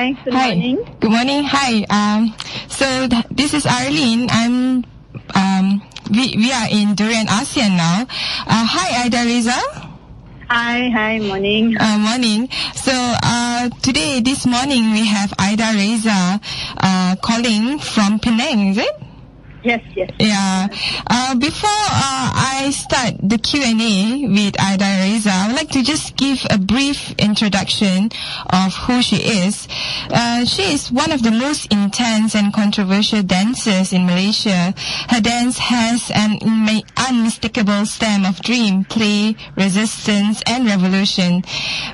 Hi. Good morning. Good morning. Hi. This is Arlene. We are in Durian ASEAN now. Hi, Aida, Redza. Hi. Morning. Morning. So this morning we have Aida, Redza calling from Penang. Is it? Yes. Yeah. Before I start the Q&A with Aida, Redza, I would like to just give a brief introduction of who she is. She is one of the most intense and controversial dancers in Malaysia. Her dance has an unmistakable stem of dream, play, resistance, and revolution.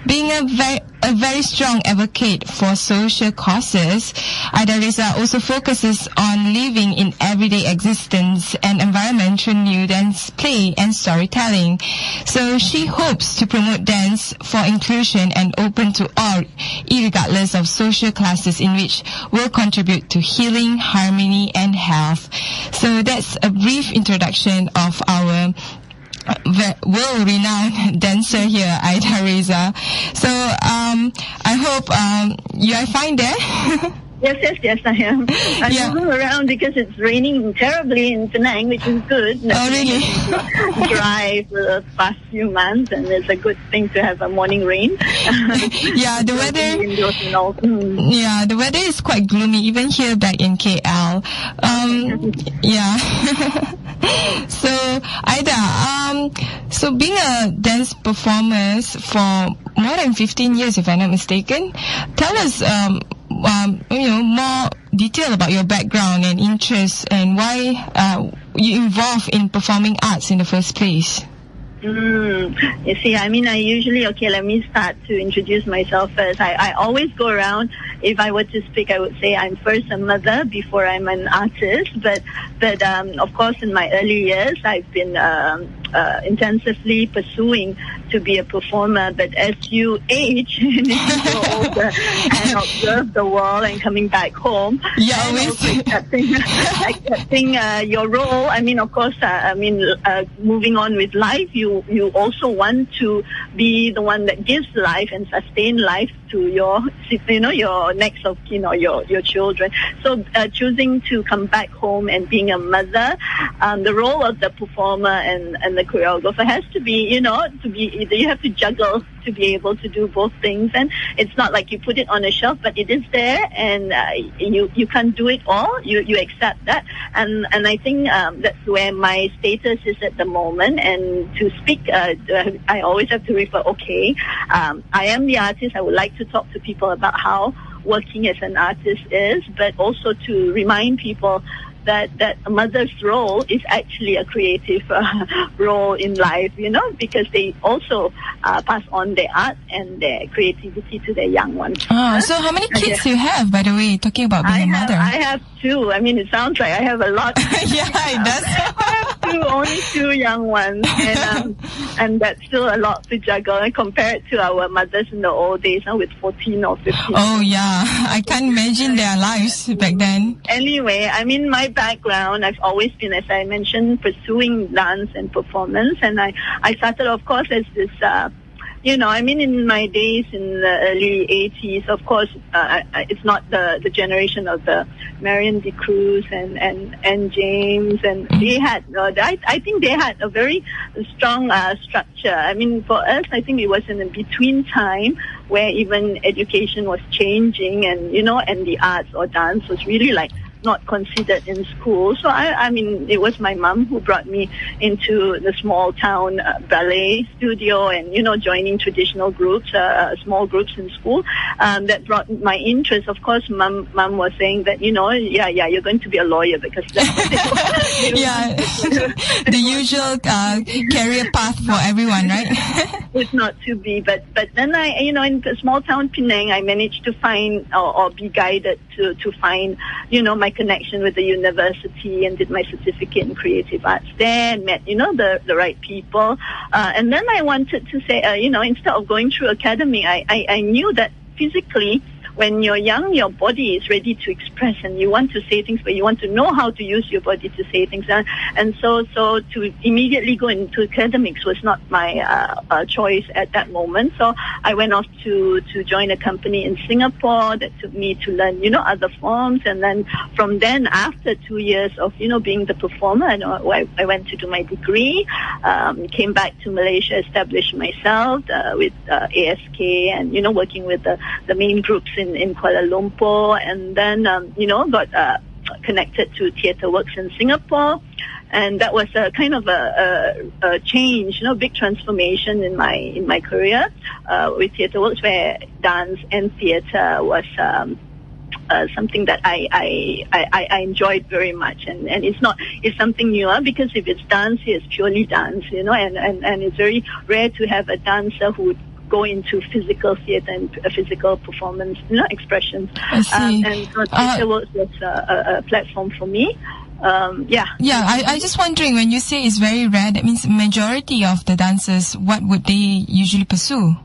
Being a very strong advocate for social causes, Aida Redza also focuses on living in everyday existence and environmental new dance, play, and storytelling. So she hopes to promote dance for inclusion and open to all, irregardless of social classes, in which will contribute to healing, harmony, and health. So that's a brief introduction of our world-renowned dancer here, Aida Redza. So I hope you are fine there. Yes, I am. I'm moving around because it's raining terribly in Penang, which is good. Oh, really? Dry for the past few months, and it's a good thing to have a morning rain. Yeah, the weather. Yeah, the weather is quite gloomy, even here back in KL. Yeah. So, Aida, so being a dance performer for more than 15 years, if I'm not mistaken, tell us more detail about your background and interests and why you involved in performing arts in the first place. You see, I usually, let me start to introduce myself first. I always go around, if I were to speak, I would say I'm first a mother before I'm an artist. But of course, in my early years, I've been intensively pursuing to be a performer. But as you age and you grow older and observe the world and coming back home, and also accepting your role, of course, moving on with life, you also want to be the one that gives life and sustain life to your next of kin or your children. So choosing to come back home and being a mother, the role of the performer and the choreographer has to be, you have to juggle to be able to do both things. And it's not like you put it on a shelf, but it is there, and you can't do it all. You accept that, and I think that's where my status is at the moment. And to speak, I always have to refer, I am the artist. I would like to talk to people about how working as an artist is, but also to remind people that a mother's role is actually a creative role in life, because they also pass on their art and their creativity to their young ones. Oh, so how many kids do you have, by the way, talking about being a mother? I have two. It sounds like I have a lot. Yeah, it does. I have only two young ones, and that's still a lot to juggle compared to our mothers in the old days, with 14 or 15. Oh, yeah. I can't imagine their lives back then. Anyway, my background, I've always been, as I mentioned, pursuing dance and performance, and I started, of course, as this in my days in the early 80s, of course, it's not the generation of the Marion de Cruz and James, and they had, I think they had a very strong structure. For us, I think it was in a between time where even education was changing, and the arts or dance was really not considered in school. So it was my mom who brought me into the small town ballet studio and, joining traditional groups, small groups in school. That brought my interest. Of course, mom was saying that, you're going to be a lawyer, because that's what the usual career path for everyone, right? It's not to be, but then I, in the small town Penang, I managed to find or be guided to find, my connection with the university, and did my certificate in creative arts there, and met, the right people. And then I wanted to say, instead of going through academy, I knew that physically when you're young, your body is ready to express, and you want to say things, but you want to know how to use your body to say things. And so to immediately go into academics was not my choice at that moment. So I went off to join a company in Singapore that took me to learn, other forms. And then from then, after 2 years of, being the performer, I went to do my degree, came back to Malaysia, established myself with ASK and, working with the main groups in Kuala Lumpur. And then, got connected to Theatre Works in Singapore. And that was a kind of a change, big transformation in my career with Theatre Works, where dance and theatre was something that I enjoyed very much, and it's something new, because if it's dance, it's purely dance, and it's very rare to have a dancer who would go into physical theatre and physical performance, expressions. I see. And so Theatre Works was a platform for me. I just wondering, when you say it's very rare, that means majority of the dancers, what would they usually pursue?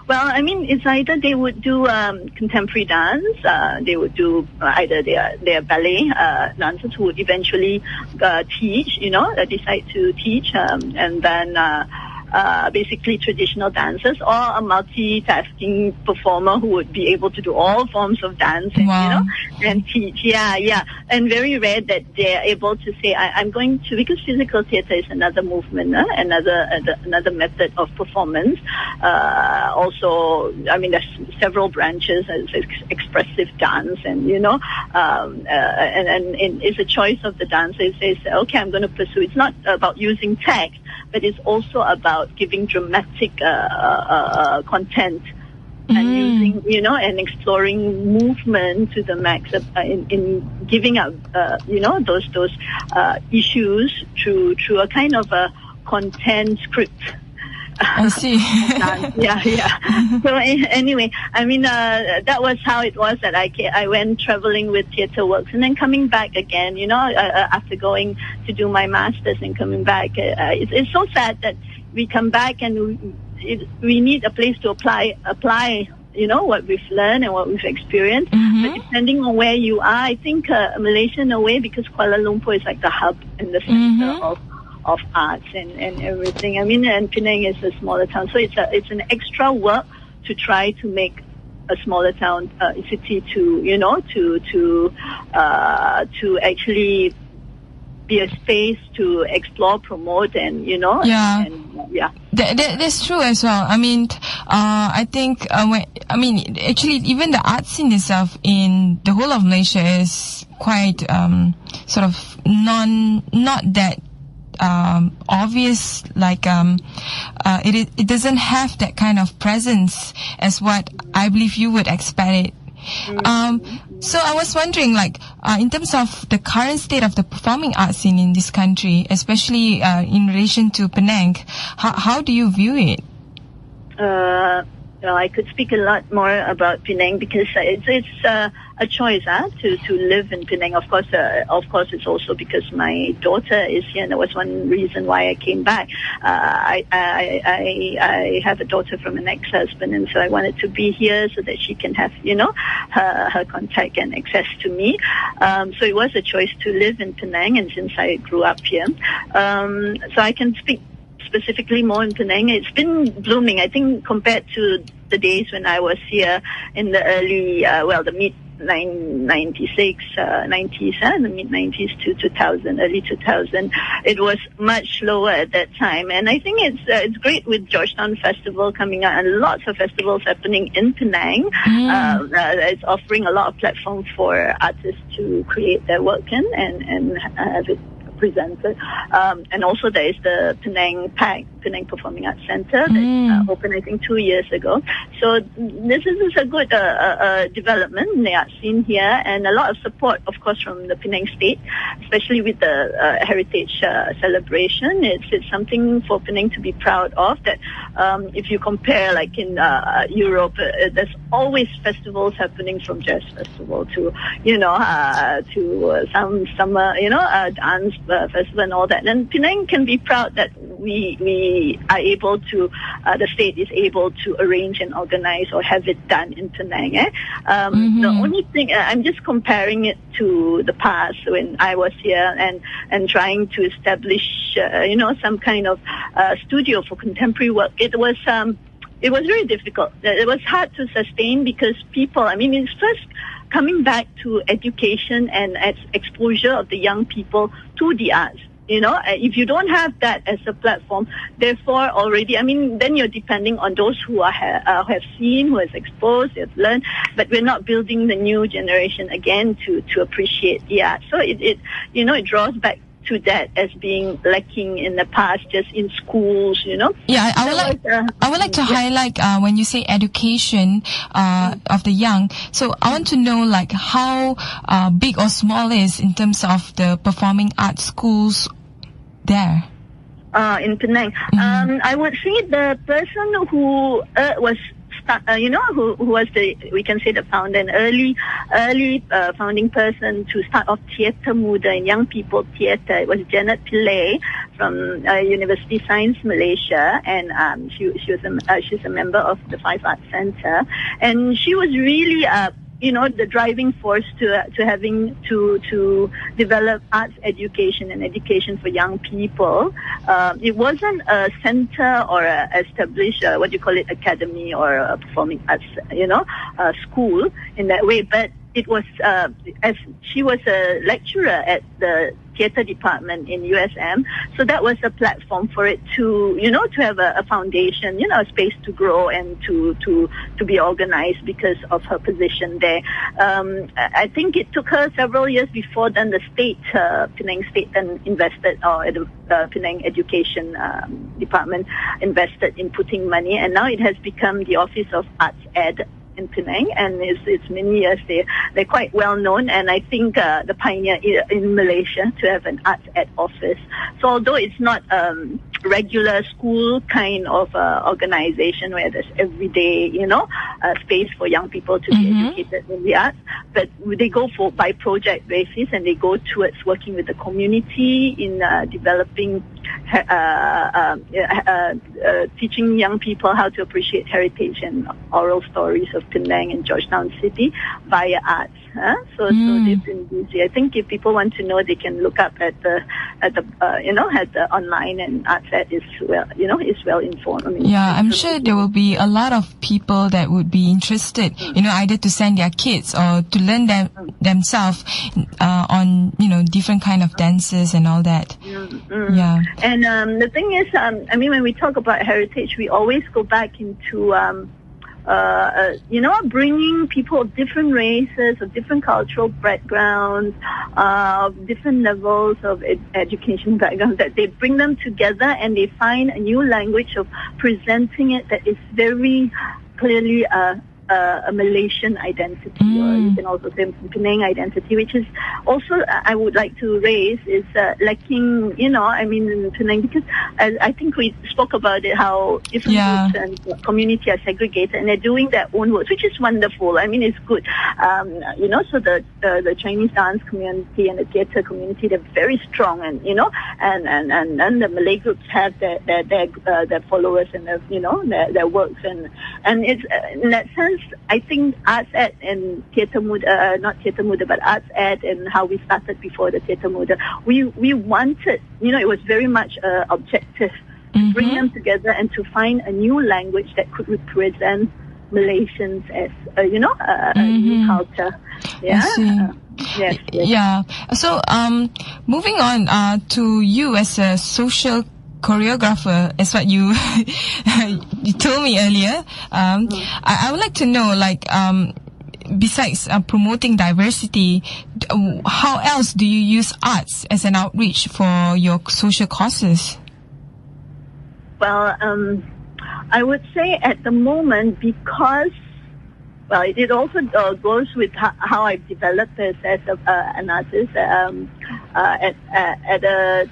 Well, I mean, it's either they would do contemporary dance, they would do either they are ballet dancers who would eventually teach, decide to teach, and then basically traditional dancers, or a multitasking performer who would be able to do all forms of dancing, wow. And teach. Yeah. And very rare that they're able to say, I'm going to, because physical theatre is another movement, another method of performance. Also, I mean, there's several branches, expressive dance, and, and it's a choice of the dancer. It says, okay, I'm going to pursue. It's not about using text, but it's also about giving dramatic content and using, and exploring movement to the max in giving up, those issues through a kind of a content script. I see. Yeah. So anyway, I mean, that was how it was that I went traveling with Theatre Works, and then coming back again, after going to do my master's and coming back. It's so sad that we come back and we need a place to apply, what we've learned and what we've experienced. But depending on where you are, I think Malaysia, in a way, because Kuala Lumpur is like the hub and the center of arts and everything. I mean, and Penang is a smaller town, so it's an extra work to try to make a smaller town city to actually be a space to explore, promote, and That's true as well. I mean, I think actually even the art scene itself in the whole of Malaysia is quite sort of not that obvious, like it doesn't have that kind of presence as what I believe you would expect it. So I was wondering, like, in terms of the current state of the performing arts scene in this country, especially in relation to Penang, how do you view it? Well, I could speak a lot more about Penang because it's a choice to live in Penang. Of course, it's also because my daughter is here, and that was one reason why I came back. I have a daughter from an ex-husband, and so I wanted to be here so that she can have, her contact and access to me. So it was a choice to live in Penang, and since I grew up here, so I can speak specifically more in Penang. It's been blooming, I think, compared to the days when I was here in the early, the mid-96, 90s, the mid-90s to 2000, early 2000. It was much slower at that time. And I think it's great with Georgetown Festival coming out and lots of festivals happening in Penang. It's offering a lot of platforms for artists to create their work in and have it presented. And also there is the Penang Performing Arts Center that opened, I think, 2 years ago. So this is a good development in the art scene here, and a lot of support, of course, from the Penang State, especially with the heritage celebration. It's something for Penang to be proud of, that if you compare, like in Europe, there's always festivals happening, from jazz festival to some summer dance festival and all that. And Penang can be proud that we are able to, the state is able to arrange and organize or have it done in Penang. The only thing, I'm just comparing it to the past when I was here and trying to establish, some kind of studio for contemporary work. It was very difficult. It was hard to sustain because people, it's first coming back to education and exposure of the young people to the arts. If you don't have that as a platform, therefore already, then you're depending on those who have seen, who has exposed, who have learned, but we're not building the new generation again to appreciate the art. So it draws back to that as being lacking in the past, just in schools, Yeah, I would like to highlight when you say education of the young. So I want to know how big or small is in terms of the performing arts schools there. In Penang, I would say the person who was who was we can say the founder, an early founding person to start off Theatre Muda and young people theatre. It was Janet Pillay from University Science Malaysia, and she's a member of the Five Arts Centre, and she was really the driving force to having to develop arts education and education for young people. It wasn't a center or a established academy or a performing arts school in that way, but it was as she was a lecturer at the theatre department in USM, so that was a platform for it to have a foundation, a space to grow and to be organized because of her position there. I think it took her several years before then the state, Penang State, then invested, or the Penang Education Department invested in putting money, and now it has become the Office of Arts Ed in Penang, and it's many years. They're quite well known, and I think the pioneer in Malaysia to have an arts ed office. So although it's not regular school kind of organization where there's everyday space for young people to be educated in the arts, but they go by project basis, and they go towards working with the community in developing teaching young people how to appreciate heritage and oral stories of Penang and Georgetown City via arts. So they've been busy. I think if people want to know, they can look up at the online, and ArtsEd is well informed. Yeah, I'm sure there will be a lot of people that would be interested, either to send their kids or to learn themselves on different kind of dances and all that. Yeah. And the thing is, when we talk about heritage, we always go back into bringing people of different races, of different cultural backgrounds, different levels of education backgrounds, that they bring them together and they find a new language of presenting it that is very clearly a Malaysian identity, or you can also say Penang identity, which is also, I would like to raise, is lacking, in Penang, because I think we spoke about it, how different groups and community are segregated, and they're doing their own work, which is wonderful. It's good. So the Chinese dance community and the theatre community, they're very strong, and and the Malay groups have their followers and their works, and it's in that sense. I think Arts Ed and Theatre Muda, not Theatre Muda, but Arts Ed, and how we started before the Theatre Muda, we wanted, it was very much objective to bring them together and to find a new language that could represent Malaysians as a new culture. Yeah. I see. Yes. Yeah. So, moving on to you as a social choreographer, is what you you told me earlier. I would like to know, besides promoting diversity, how else do you use arts as an outreach for your social causes? Well, I would say at the moment, because it also goes with how I've developed as an artist. At a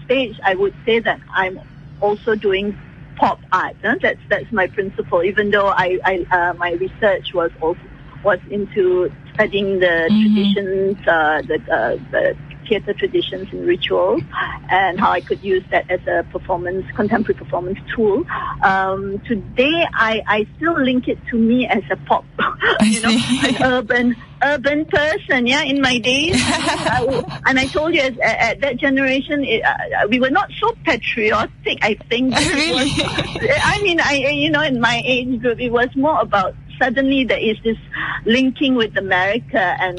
stage, I would say that I'm also doing pop art. That's my principle. Even though my research was into studying the traditions, the theatre traditions and rituals, and how I could use that as a contemporary performance tool. Today, I still link it to me as a pop, an urban person. Yeah, in my days, and I told you, at that generation, we were not so patriotic. I think. Really? In my age group, it was more about. Suddenly there is this linking with America and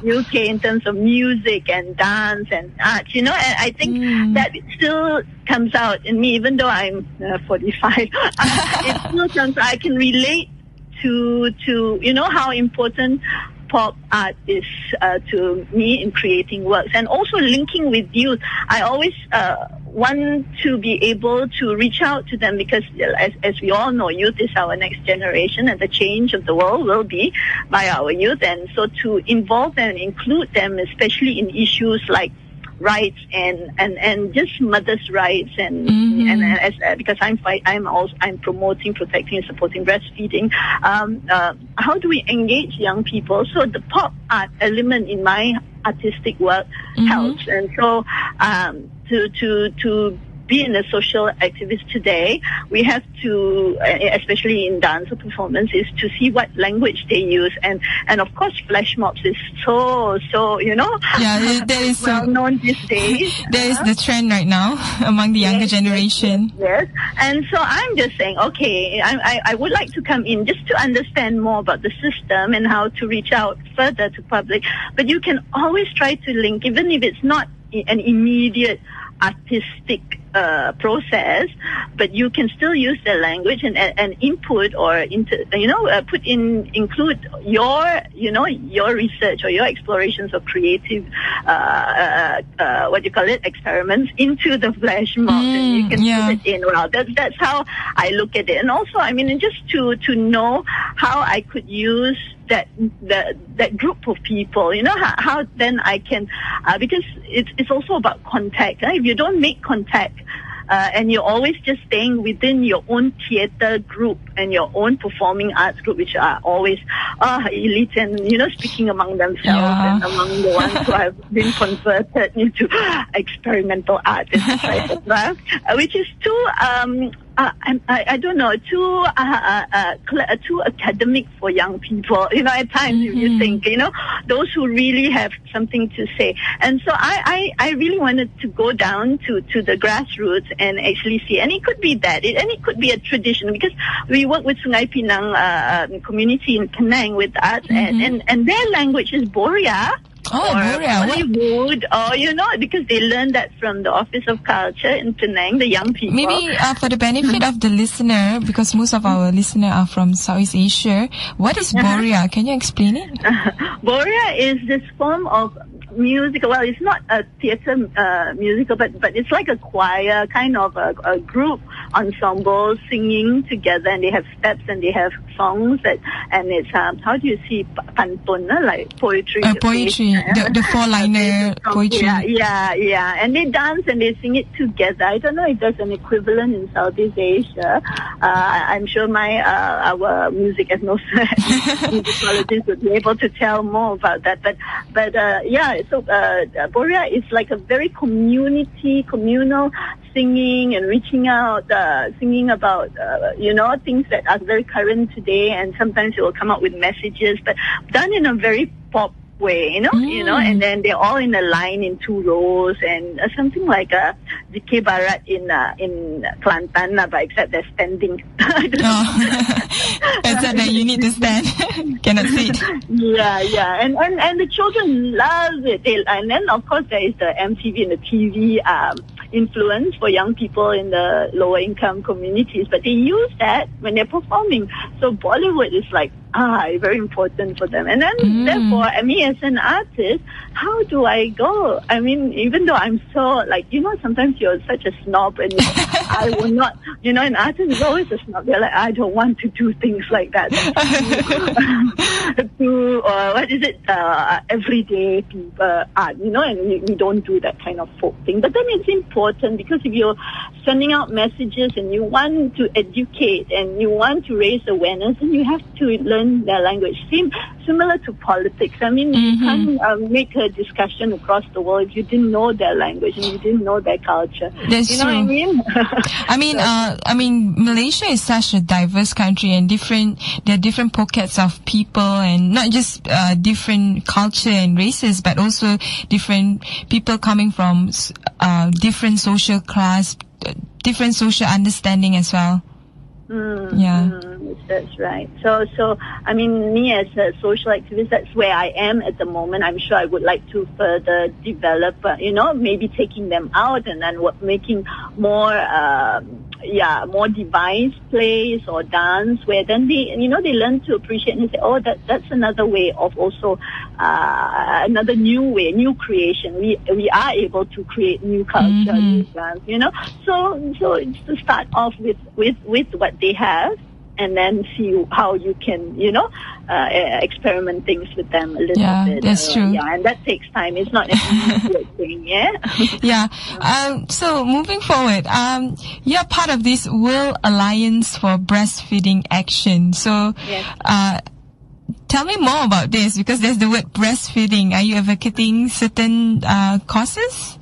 with UK in terms of music and dance and arts, and I think that it still comes out in me, even though I'm 45. It still comes out. I can relate to how important pop art is to me in creating works, and also linking with youth. I always want to be able to reach out to them, because as we all know, youth is our next generation, and the change of the world will be by our youth. And so to involve and include them, especially in issues like rights and just mothers' rights, and because I'm promoting, protecting, and supporting breastfeeding. How do we engage young people? So the pop art element in my artistic work helps, and so to be in a social activist today, we have to, especially in dance or performance, is to see what language they use, and of course flash mobs is so that is well known these days. There is the trend right now among the younger generation. Yes, and so I'm just saying, okay, I would like to come in just to understand more about the system and how to reach out further to public. But you can always try to link, even if it's not an immediate artistic process, but you can still use the language and input, or include your research or your explorations of creative experiments into the flash mob, and you can put it in. Well, that's how I look at it. And also, just to know how I could use that group of people, how then I can, because it's also about contact. If you don't make contact, and you're always just staying within your own theatre group and your own performing arts group, which are always elite and speaking among themselves and among the ones who have been converted into experimental art, etc., which is too I don't know, too academic for young people. At times you think, those who really have something to say. And so I really wanted to go down to the grassroots and actually see. And it could be that, and it could be a tradition, because we work with Sungai Pinang community in Penang with arts, and their language is Boria. Bollywood, or because they learned that from the Office of Culture in Penang, the young people. Maybe for the benefit of the listener, because most of our listeners are from Southeast Asia, what is Boria? Can you explain it? Boria is this form of musical. Well, it's not a theatre musical, but it's like a choir, kind of a group ensemble singing together, and they have steps and they have songs and it's how do you see pantun, like poetry? Poetry, the four-liner poetry. Yeah, and they dance and they sing it together. I don't know if there's an equivalent in Southeast Asia. I'm sure our music musicologists would be able to tell more about that. But so Boria is like a very communal singing and reaching out, singing about, things that are very current today, and sometimes it will come out with messages, but done in a very pop way, and then they're all in a line in 2 rows, and something like a Dike Barat in Kelantan, but except they're standing. Except that you need to stand, cannot sit. Yeah, and the children love it. And then of course there is the MTV and the TV influence for young people in the lower income communities, but they use that when they're performing. So Bollywood is like very important for them. And then therefore, me as an artist, how do I go? Even though I'm so sometimes you're such a snob, and I will not, an artist is always a snob. They're like, I don't want to do things like that. Everyday people art, and we don't do that kind of folk thing. But then it's important, because if you're sending out messages and you want to educate and you want to raise awareness, then you have to learn their language. similar to politics. I mean, you can't make a discussion across the world if you didn't know their language and you didn't know their culture. That's true. What I mean? I mean, Malaysia is such a diverse country, and there are different pockets of people, and not just different culture and races, but also different people coming from different social class, different social understanding as well. That's right. So I mean, me as a social activist, that's where I am at the moment. I'm sure I would like to further develop, maybe taking them out and then making more device plays or dance, where then they learn to appreciate and say, oh, that's another way of also another new way, new creation. We are able to create new culture, new dance, So it's to start off with what they have, and then see how you can, experiment things with them a little bit. Yeah, that's true. And that takes time. It's not an immediate thing, Yeah. So moving forward, you're part of this World Alliance for Breastfeeding Action. So, tell me more about this, because there's the word breastfeeding. Are you advocating certain causes?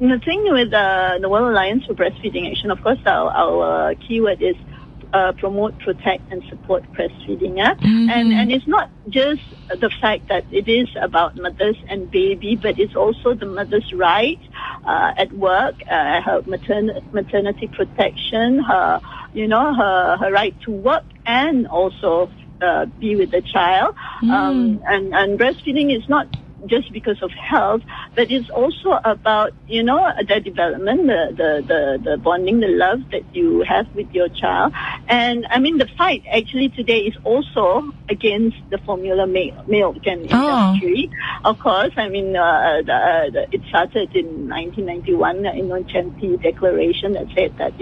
The thing with the World Alliance for Breastfeeding Action, of course, our keyword is promote, protect, and support breastfeeding. And it's not just the fact that it is about mothers and baby, but it's also the mother's right at work, her maternity protection, her right to work, and also be with the child. And breastfeeding is not just because of health, but it's also about, the development, the bonding, the love that you have with your child. And I mean, the fight actually today is also against the formula milk and industry. Of course, I mean, it started in 1991 in Chanti Declaration that said that,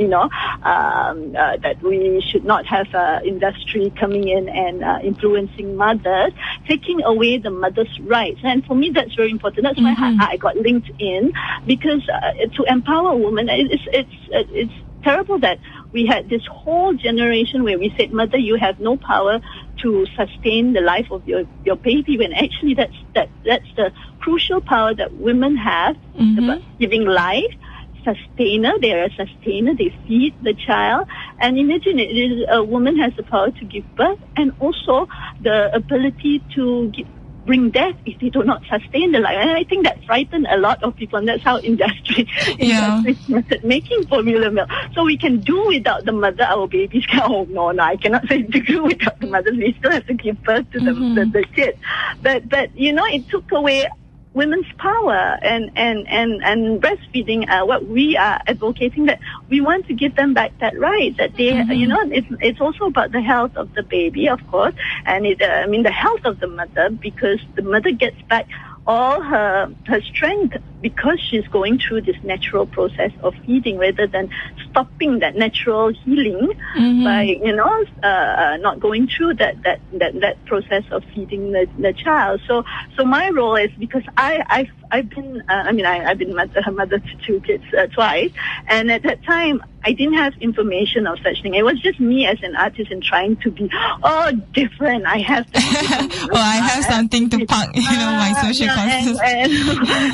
that we should not have industry coming in and influencing mothers, taking away the mother's rights. And for me, that's very important. That's why I got linked in, because to empower women, it's terrible that we had this whole generation where we said, mother, you have no power to sustain the life of your baby, when actually that's the crucial power that women have about giving life. Sustainer, they're a sustainer, they feed the child, and imagine a woman has the power to give birth and also the ability to bring death if they do not sustain the life. And I think that frightened a lot of people, and that's how industry started making formula milk. So we can do without the mother, our babies can, I cannot say do without the mother, we still have to give birth to the kid. But it took away women's power and breastfeeding. What we are advocating, that we want to give them back that right, that they, it's also about the health of the baby, of course, and the health of the mother, because the mother gets back all her strength because she's going through this natural process of feeding, rather than stopping that natural healing by not going through that process of feeding the child. So my role is, because I've been her mother to two kids twice, and at that time I didn't have information of such thing. It was just me as an artist and trying to be different. I have to I have something to park, my social causes.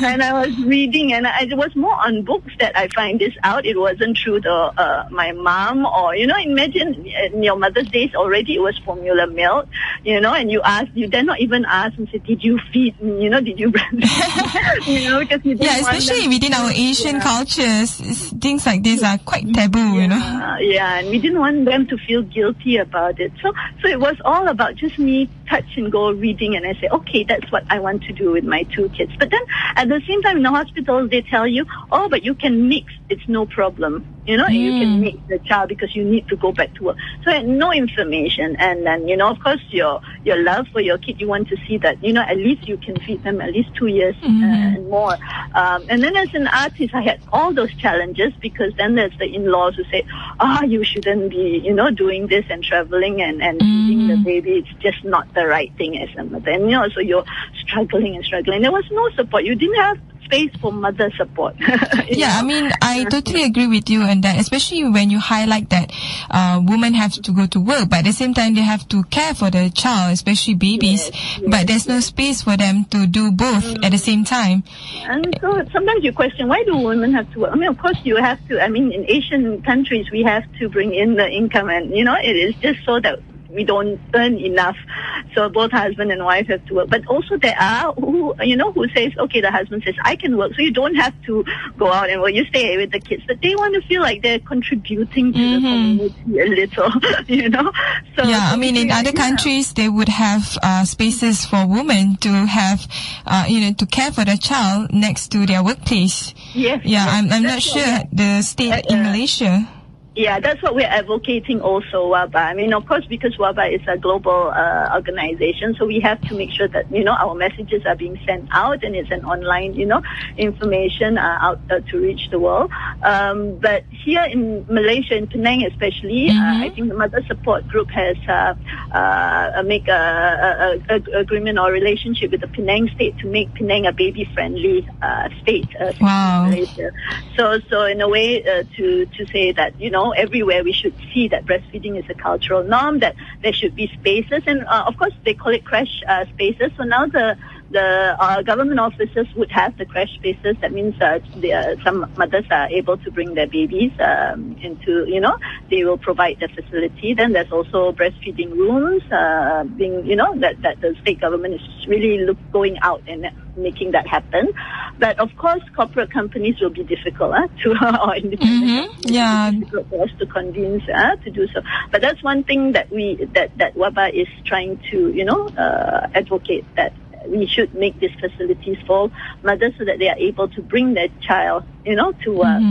And I was reading, and it was more on books that I find this out. It wasn't through my mom, or imagine in your mother's days already it was formula milk, and you dare not even ask and say, did you feed me, did you breastfeed? Because you didn't especially within our Asian cultures, things like this are quite taboo, Yeah, and we didn't want them to feel guilty about it. So it was all about just me touch and go reading, and I say, okay, that's what I want to do with my two kids. But then at the same time in the hospitals they tell you, but you can mix, it's no problem. You can mix the child because you need to go back to work. So I had no information, and then of course your love for your kid, you want to see that at least you can feed them at least 2 years and more. And then as an artist I had all those challenges, because then there's the in-laws who say, you shouldn't be doing this and traveling and feeding the baby, it's just not the right thing as a mother. And so you're struggling. There was no support. You didn't have space for mother support. Yeah, I mean, I totally agree with you on that, especially when you highlight that women have to go to work, but at the same time they have to care for the child, especially babies, but there's no space for them to do both at the same time. And so sometimes you question, why do women have to work? I mean, of course you have to. I mean, in Asian countries, we have to bring in the income, and, it is just so that we don't earn enough. So both husband and wife have to work. But also there are who says, okay, the husband says, I can work, so you don't have to go out and work. You stay with the kids. But they want to feel like they're contributing to the community a little, So, yeah, I mean, in other countries, they would have spaces for women to have, to care for the child next to their workplace. Yes. Yeah, I'm not sure the state in Malaysia. Yeah, that's what we're advocating also, WABA. I mean, of course, because WABA is a global organization, so we have to make sure that, our messages are being sent out and it's an online, information out to reach the world. But here in Malaysia, in Penang especially, I think the Mother Support Group has make a agreement or relationship with the Penang state to make Penang a baby-friendly state. Wow. Malaysia. So in a way, to say that, everywhere we should see that breastfeeding is a cultural norm, that there should be spaces, and of course they call it crash spaces. So now the government officers would have the crash spaces. That means some mothers are able to bring their babies into, they will provide the facility. Then there's also breastfeeding rooms, that the state government is really going out and making that happen. But of course, corporate companies will be difficult or independent. Yeah, difficult for us to convince to do so. But that's one thing that that WABA is trying to advocate, that we should make these facilities for mothers so that they are able to bring their child, to work.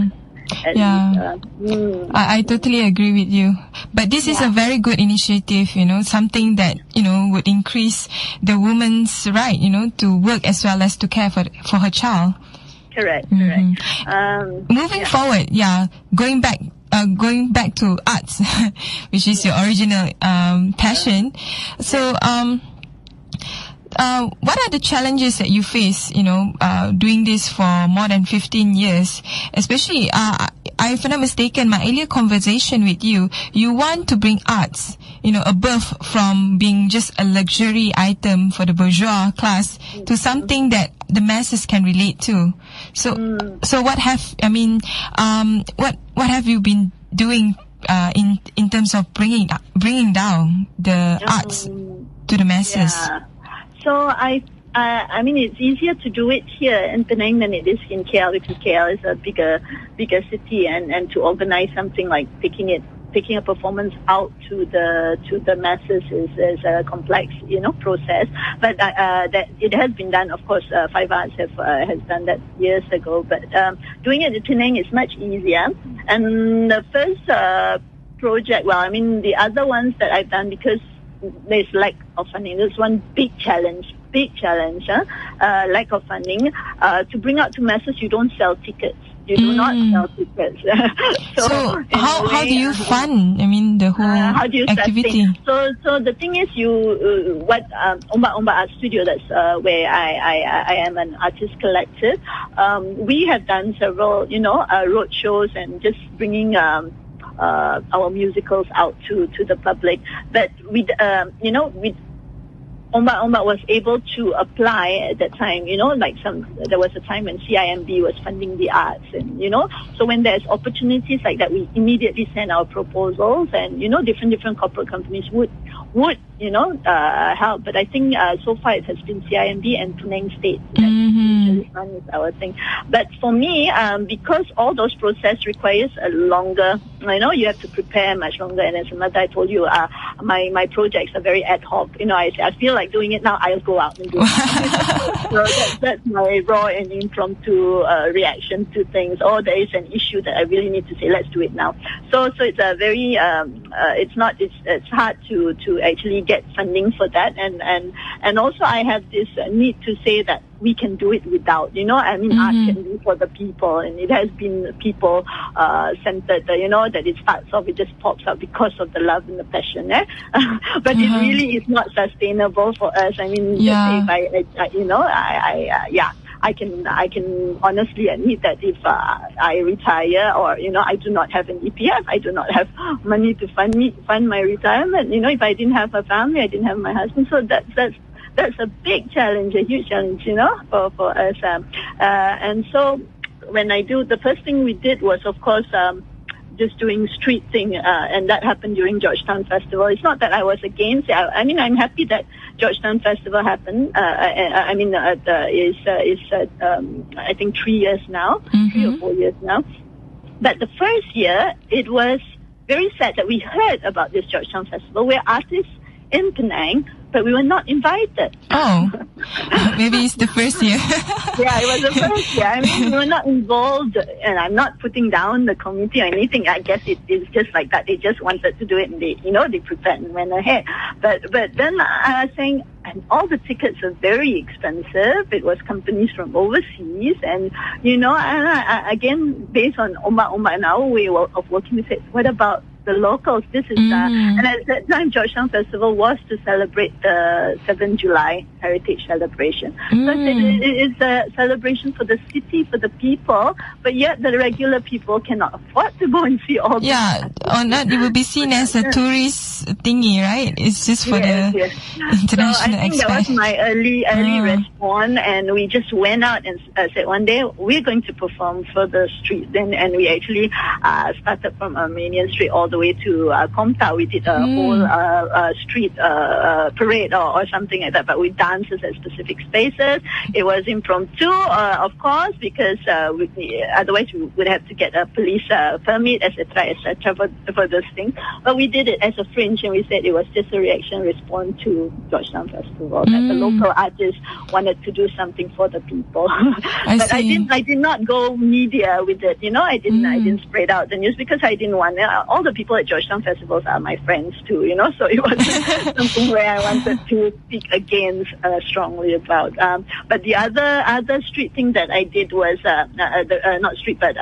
I totally agree with you. But this is a very good initiative, something that, would increase the woman's right, to work as well as to care for her child. Correct. Moving forward, going back to arts, which is your original passion. So, what are the challenges that you face, doing this for more than 15 years? Especially, if I'm not mistaken, my earlier conversation with you want to bring arts, above from being just a luxury item for the bourgeois class to something that the masses can relate to. So what have you been doing, in terms of bringing down the arts to the masses? Yeah. So I mean, it's easier to do it here in Penang than it is in KL, because KL is a bigger city, and to organize something like taking a performance out to the masses is a complex, process. But that it has been done. Of course, Five Arts has done that years ago. But doing it in Penang is much easier. And the first project, the other ones that I've done, because there's lack of funding. There's one big challenge, lack of funding. To bring out to masses, you don't sell tickets. You do not sell tickets. So how do you fund? The whole activity. So the thing is, Omba Art Studio, that's where I am an artist collective. We have done several, road shows and just bringing our musicals out to the public. But with Omba was able to apply at that time, there was a time when CIMB was funding the arts, and, so when there's opportunities like that, we immediately send our proposals, and, different corporate companies would help. But I think so far it has been CIMB and Penang State that usually funds our thing. But for me, because all those process requires a longer, you have to prepare much longer. And as a mother, I told you, my projects are very ad hoc. I feel like doing it now, I'll go out and do it. So that's my raw and impromptu reaction to things. Or there is an issue that I really need to say, let's do it now. So it's a very, it's hard to actually get funding for that, and also I have this need to say that we can do it without, art can be for the people, and it has been people centered, that it starts off, it just pops up because of the love and the passion, but it really is not sustainable for us. If I can honestly admit that if I retire, or I do not have an EPF, I do not have money to fund my retirement. If I didn't have a family, I didn't have my husband. So that's a big challenge, a huge challenge, for us. And so when the first thing we did was, of course, just doing street thing, and that happened during Georgetown Festival. It's not that I was against it. I'm happy that Georgetown Festival happened. I think 3 years now, 3 or 4 years now. But the first year, it was very sad that we heard about this Georgetown Festival, where artists in Penang, but we were not invited. Oh, maybe it's the first year. Yeah, it was the first year. We were not involved, and I'm not putting down the committee or anything. I guess it's just like that. They just wanted to do it, and they prepared and went ahead. But then I was saying, and all the tickets are very expensive. It was companies from overseas, and again, based on Omak and our way of working, we said, what about the locals? This is and at that time, Georgetown Festival was to celebrate the 7th July Heritage Celebration. So it's a celebration for the city, for the people, but yet the regular people cannot afford to go and see all this. Yeah, or not, it will be seen as a tourist thingy, right? It's just for the international So I think that was my early response, and we just went out and said one day we're going to perform for the street. And we actually started from Armenian Street all the way to Komta. We did a whole street parade or something like that, but with dances at specific spaces. It was impromptu, of course, because otherwise we would have to get a police permit, etc., for this thing. But we did it as a fringe, and we said it was just a reaction response to Georgetown Festival. That the local artists wanted to do something for the people. But I did not go media with it. I didn't spread out the news because I didn't want all the people at Georgetown Festivals are my friends too. So it wasn't something where I wanted to speak against strongly about. But the other street thing that I did was not street but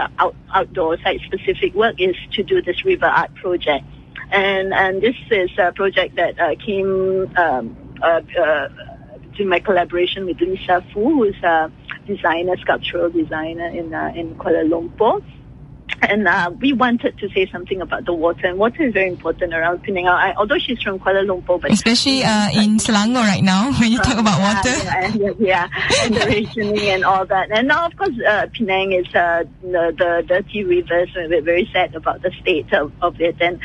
outdoor site specific work is to do this river art project. And this is a project that came to my collaboration with Lisa Fu, who's a sculptural designer in Kuala Lumpur. And we wanted to say something about the water, and water is very important around Penang. Although she's from Kuala Lumpur, but especially in Selangor right now, when you talk about water. Yeah, and the rationing and all that. And now, of course, Penang is the dirty rivers. We're very sad about the state of it. And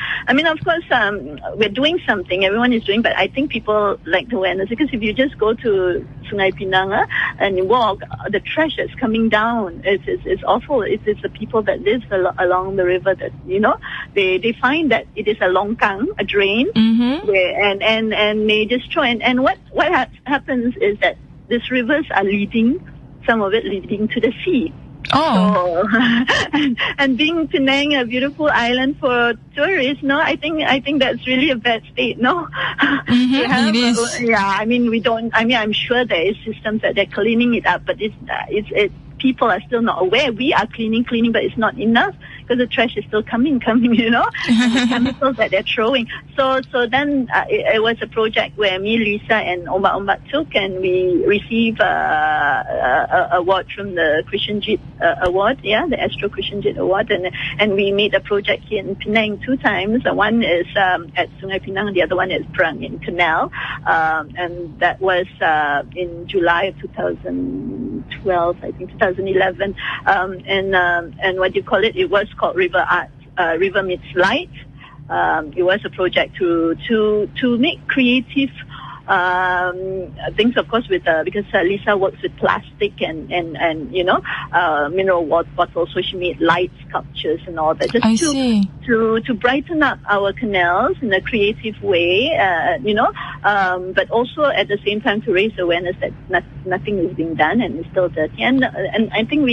of course, we're doing something. Everyone is doing, but I think people like the awareness, because if you just go to Sungai Pinang and you walk, the trash is coming down. It's awful. It's the people that live along the river that they find that it is a longkang, a drain, and they just throw. And what happens is that these rivers are some of it leading to the sea. Oh, so, and being Penang a beautiful island for tourists, I think that's really a bad state. It is. Yeah, we don't. I'm sure there is systems that they're cleaning it up, but it's people are still not aware. We are cleaning, but it's not enough because the trash is still coming, and the chemicals that they're throwing. So then it was a project where me, Lisa, and Omak took, and we received a award from the Krishnajit Award, the Astro Krishnajit Award, and we made a project here in Penang 2 times. One is at Sungai Pinang, the other one is Prang in Canal, and that was in July of 2012, I think 2011, and what do you call it? It was called River Art, River Meets Light. It was a project to make creative things, of course, with because Lisa works with plastic and mineral water bottles, so she made light sculptures and all that, just to brighten up our canals in a creative way, but also at the same time to raise awareness that nothing is being done and it's still dirty. And I think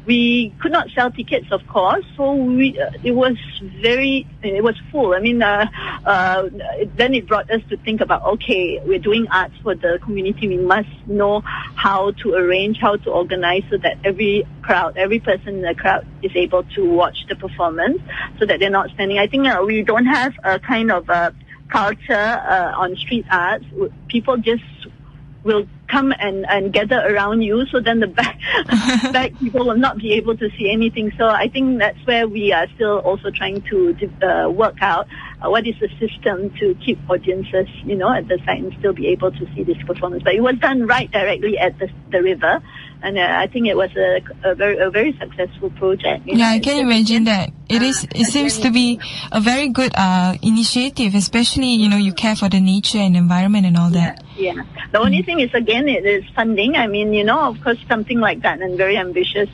we could not sell tickets, of course, so it was full. Then it brought us to think about, okay, we're doing arts for the community. We must know how to arrange, how to organize so that every person in the crowd is able to watch the performance so that they're not standing. I think we don't have a kind of culture on street arts. People just will come and gather around you, so then the back people will not be able to see anything. So I think that's where we are still also trying to work out what is the system to keep audiences, at the site and still be able to see this performance. But it was done right directly at the river, and I think it was a very successful project. I can imagine that. It seems to be a very good initiative, especially you care for the nature and environment and all that. Yeah. The only thing is, again, it is funding. I mean, of course, something like that and very ambitious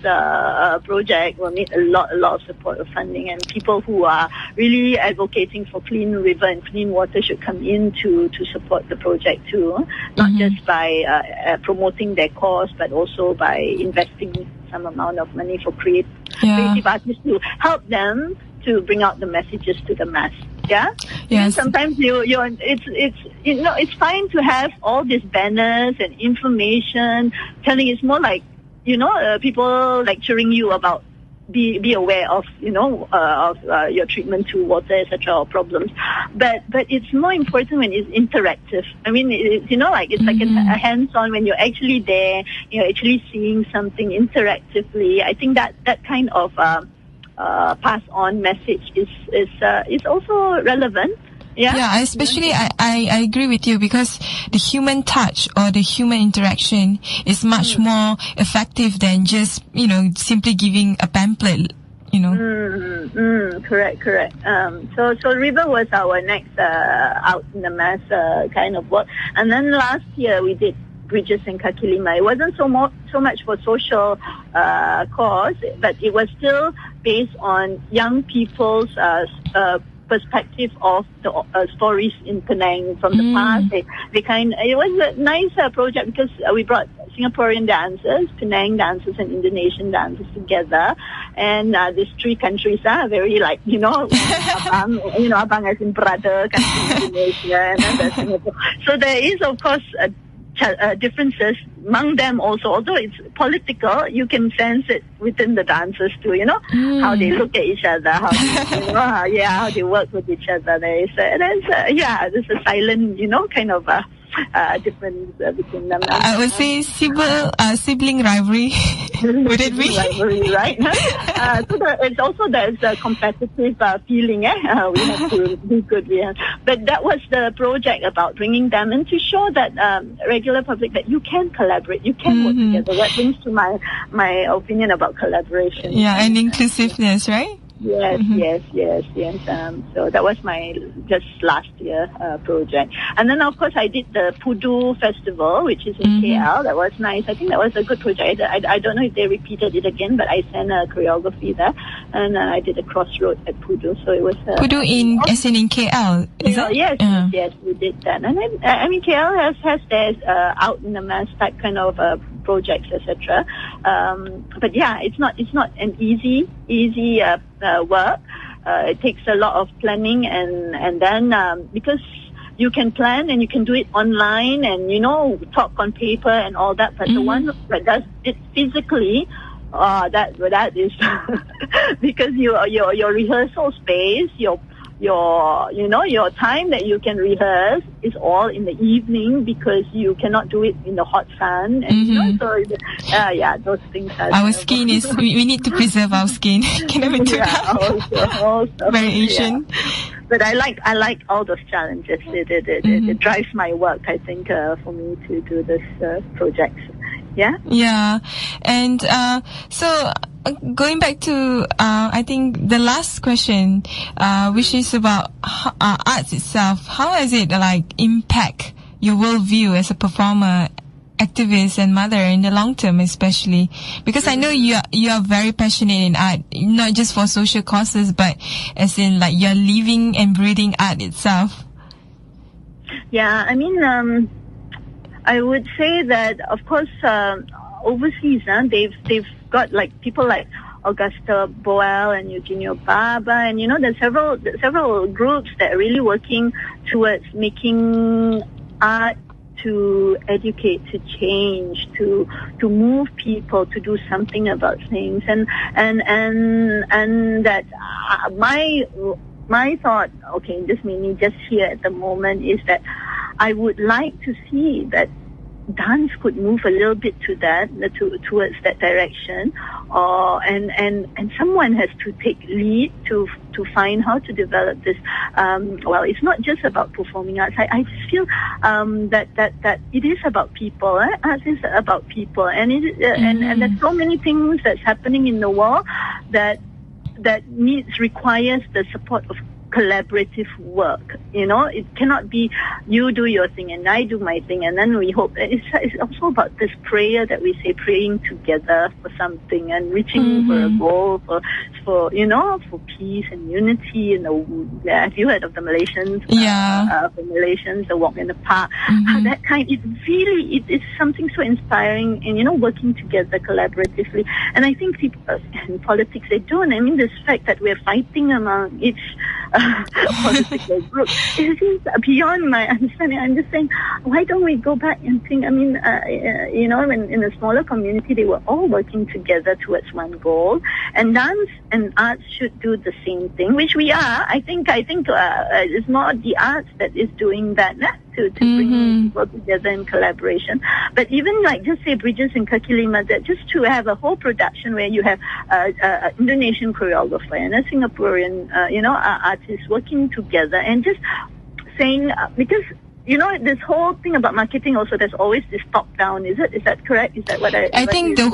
project will need a lot of support of funding, and people who are really advocating for clean river and clean water should come in to support the project too, not just by promoting their cause, but also by investing some amount of money for creative artists to help them to bring out the messages to the mass. Yeah. Yes. Sometimes it's fine to have all these banners and information telling. It's more like people lecturing you about be aware of your treatment to water, etc., or problems. But it's more important when it's interactive. I mean, it's like a hands-on, when you're actually there, you're actually seeing something interactively. I think that kind of pass on message is also relevant. Yeah, especially I agree with you, because the human touch or the human interaction is much more effective than just simply giving a pamphlet. Correct. So River was our next out in the mass kind of work, and then last year we did Bridges in Kaki Lima. It wasn't so much for social cause, but it was still based on young people's perspective of the stories in Penang from the past. It was a nice project because we brought Singaporean dancers, Penang dancers, and Indonesian dancers together, and these three countries are very abang as in brother, country Indonesia, and then there's Singapore. So there is, of course, differences among them also. Although it's political, you can sense it within the dancers too. How they look at each other, how they, how they work with each other. There's a silent, kind of difference between them. I would say sibling rivalry. Would it be? Rivalry, right? So there's a competitive feeling. We have to be good. But that was the project about bringing them in to show that regular public that you can collaborate, you can work together. That brings to my opinion about collaboration. Yeah, and inclusiveness, right? Yes. So that was my just last year project. And then, of course, I did the Pudu Festival, which is in KL. That was nice. I think that was a good project. I don't know if they repeated it again, but I sent a choreography there. And I did a crossroad at Pudu. So it was... Pudu in KL, is it? Yes, we did that. And then, KL has their out in the mass type kind of projects, etc. But yeah, it's not an easy work. It takes a lot of planning, and then because you can plan and you can do it online and talk on paper and all that, but the one that does it physically, that is because your rehearsal space, your time that you can rehearse is all in the evening, because you cannot do it in the hot sun. And so those things are... Our skin is... We need to preserve our skin. Can I be also. Very Asian. Yeah. But I like all those challenges. It drives my work, I think, for me to do this projects. Yeah? Yeah. And so... going back to, I think the last question, which is about arts itself. How has it impact your worldview as a performer, activist, and mother in the long term, especially? Because I know you are very passionate in art, not just for social causes, but as in you're living and breathing art itself. Yeah, I mean, I would say that, of course, overseas, they've got people like Augusta Boel and Eugenio Baba, and there's several groups that are really working towards making art to educate, to change, to move people to do something about things, and that my thought, just here at the moment, is that I would like to see that dance could move a little bit to that, towards that direction, and someone has to take lead to find how to develop this. Well, it's not just about performing arts. I just feel that it is about people. Arts is about people, and and there's so many things that's happening in the world that requires the support of collaborative work. It cannot be you do your thing and I do my thing, and then we hope. It's also about this prayer that we say, praying together for something and reaching for a goal, for peace and unity. Have you heard of the Malaysians? For Malaysians, the walk in the park. That kind. It is something so inspiring, and working together collaboratively. And I think people in politics, they don't. I mean, this fact that we're fighting among each political group is beyond my understanding. I'm just saying, why don't we go back and think? I mean, in a smaller community, they were all working together towards one goal, and dance and arts should do the same thing, which we are. I think it's more the arts that is doing that. To bring people together in collaboration. But even just say Bridges in Kaki Lima, that just to have a whole production where you have Indonesian choreographer and a Singaporean artist working together, and just saying, because this whole thing about marketing also, there's always this top-down. Is that correct? Is that what I think the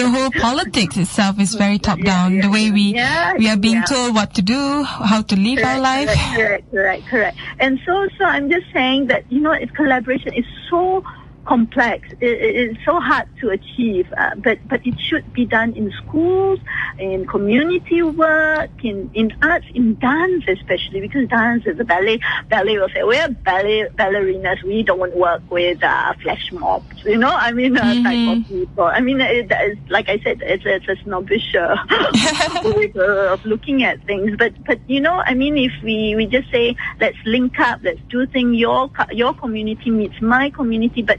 whole politics itself is very top-down. The way we are being told what to do, how to live our life. Correct. And so I'm just saying that, collaboration is so complex. It's so hard to achieve, but it should be done in schools, in community work, in arts, in dance especially, because dance is a ballet. Ballet will say, we're ballerinas. We don't work with flash mobs, type of people. I mean, it's, like I said, it's a snobbish way of looking at things. But if we just say, let's link up, let's do things. Your community meets my community, but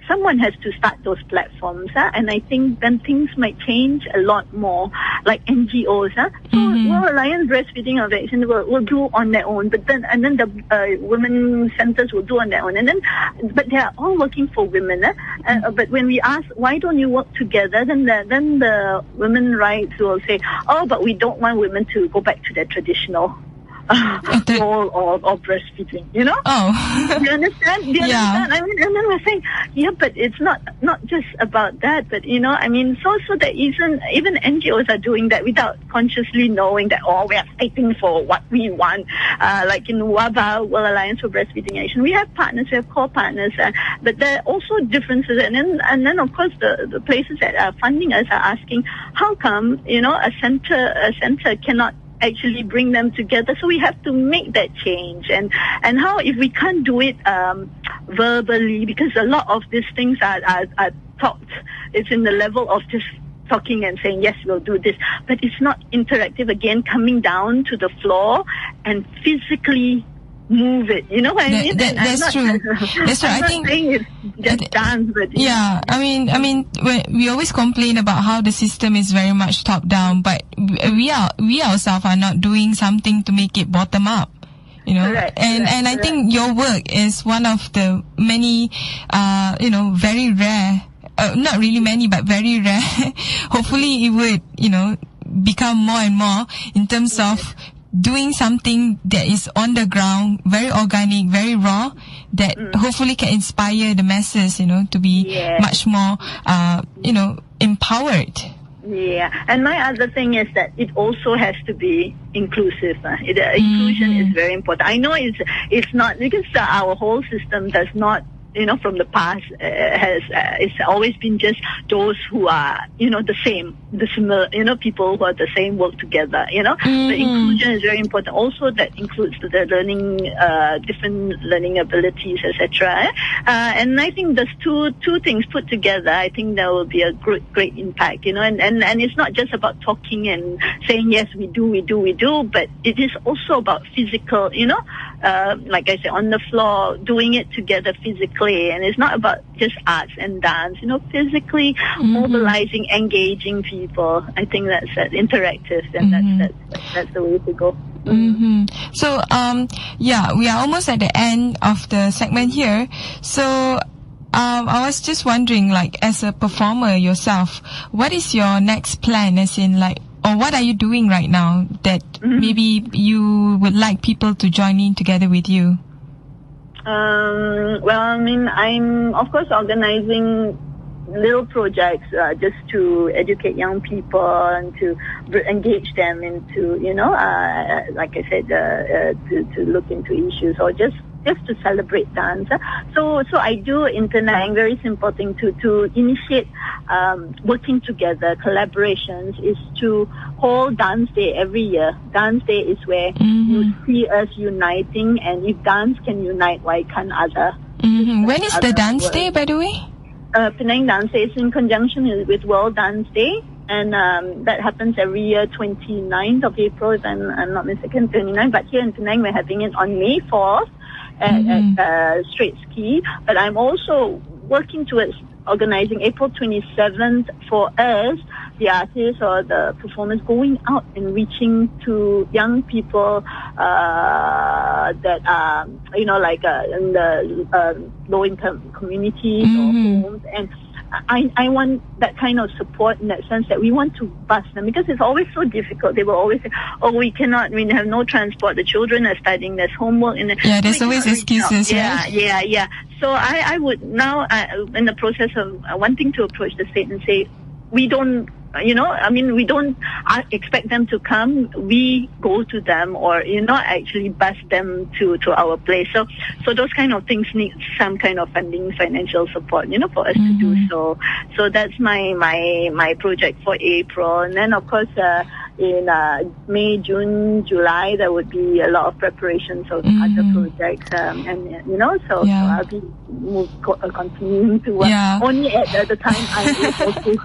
someone has to start those platforms, and I think then things might change a lot more, like NGOs. So Alliance Breastfeeding of Action will do on their own, but then the women centers will do on their own, but they are all working for women. But when we ask, why don't you work together, then the women rights will say, oh, but we don't want women to go back to their traditional role or breastfeeding, Oh. Do you understand? I mean, and then we're saying, but it's not just about that, but so that even NGOs are doing that without consciously knowing that, we are fighting for what we want. Like in WABA, World Alliance for Breastfeeding Action, we have partners, we have core partners, but there are also differences. And then of course the places that are funding us are asking, how come a center cannot actually bring them together? So we have to make that change, and how, if we can't do it verbally, because a lot of these things are talked, it's in the level of just talking and saying, yes, we'll do this, but it's not interactive. Again, coming down to the floor and physically move it. You know what I mean? That's true. That's true. I think it's just dance, but I mean, we always complain about how the system is very much top down, but we ourselves are not doing something to make it bottom up. Correct, and I think your work is one of the many, very rare. Not really many, but very rare. Hopefully, it would, become more and more in terms of doing something that is on the ground, very organic, very raw, that hopefully can inspire the masses, to be much more, empowered. Yeah, and my other thing is that it also has to be inclusive. Inclusion is very important. I know it's not, because our whole system does not, from the past, it's always been just those who are, the similar, people who are the same, work together, The inclusion is very important. Also, that includes the learning, different learning abilities, etc. And I think there's two things put together. I think there will be a great impact, and it's not just about talking and saying, yes, we do, but it is also about physical, like I said, on the floor, doing it together physically. And it's not about just arts and dance, physically mobilizing, engaging people. I think that's interactive, and that's the way to go. So, we are almost at the end of the segment here. So, I was just wondering, like, as a performer yourself, what is your next plan? As in, like, or what are you doing right now that maybe you would like people to join in together with you? Well, I mean, I'm of course organizing little projects just to educate young people and to engage them into, like I said, to look into issues or just to celebrate dance. So I do internal, very simple thing to initiate working together, collaborations is to hold Dance Day every year. Dance Day is where you see us uniting, and if dance can unite, why can't other? When is the Dance Day, by the way? Penang Dance Day is in conjunction with World Dance Day, and that happens every year, 29th of April, if I'm not mistaken, 29. But here in Penang, we're having it on May 4th at Straight Ski. But I'm also working towards organizing April 27th for us, the artists or the performers, going out and reaching to young people that are, in the low-income communities or homes. And I want that kind of support in that sense, that we want to bus them, because it's always so difficult. They will always say, we have no transport, the children are studying, there's homework. There's always excuses, right? Yeah. So I would now, in the process of wanting to approach the state and say, we don't, we don't expect them to come. We go to them, or actually bus them to our place. So those kind of things need some kind of funding, financial support, for us to do so. So that's my project for April. And then of course in May, June, July, there would be a lot of preparations of other projects, so I'll be continuing to work only at the time I'm able to.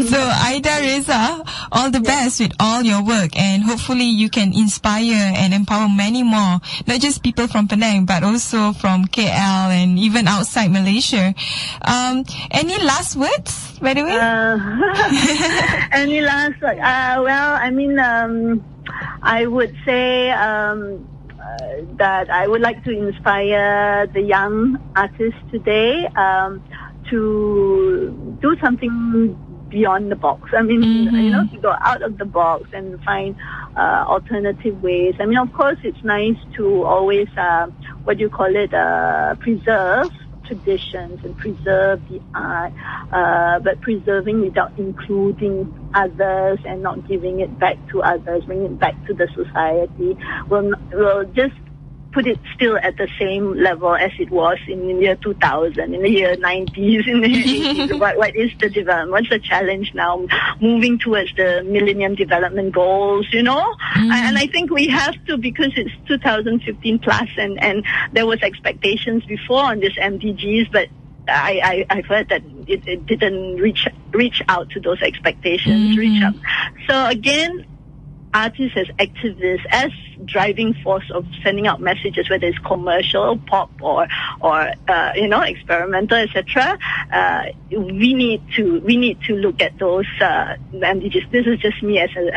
So Aida, Redza, all the best with all your work, and hopefully you can inspire and empower many more, not just people from Penang, but also from KL and even outside Malaysia. Any last words, by the way? Any last words? I would say that I would like to inspire the young artists today to do something beyond the box. To go out of the box and find alternative ways. Of course, it's nice to always, preserve traditions and preserve the art, but preserving without including others and not giving it back to others, bringing it back to the society, will just put it still at the same level as it was in the year 2000, in the year 90s, in the year 80s. What is the development? What's the challenge now? Moving towards the Millennium Development Goals, And I think we have to, because it's 2015 plus, and there was expectations before on this MDGs, but I've heard that it didn't reach out to those expectations, reach up. So again, artists as activists, as driving force of sending out messages, whether it's commercial, pop, or experimental, etc. We need to look at those MDGs. This is just me as an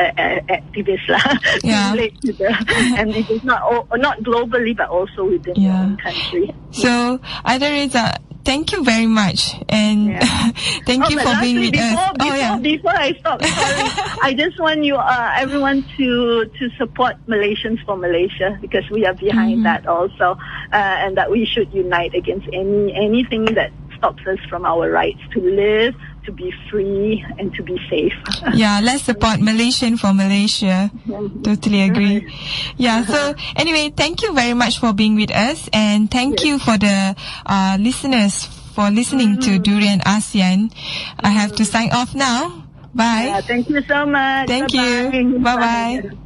activist, to relate to the MDGs, not globally, but also within your own country. So, Aida, thank you very much, and thank you for being with us. Before I stop, sorry, I just want everyone to support Malaysians for Malaysia, because we are behind that also, and that we should unite against anything that stops us from our rights to live, to be free, and to be safe. Let's support Malaysian for Malaysia. Totally agree. So anyway, thank you very much for being with us, and thank you for the listeners for listening to Durian ASEAN. I have to sign off now. Bye. Thank you so much. Thank you. Bye-bye.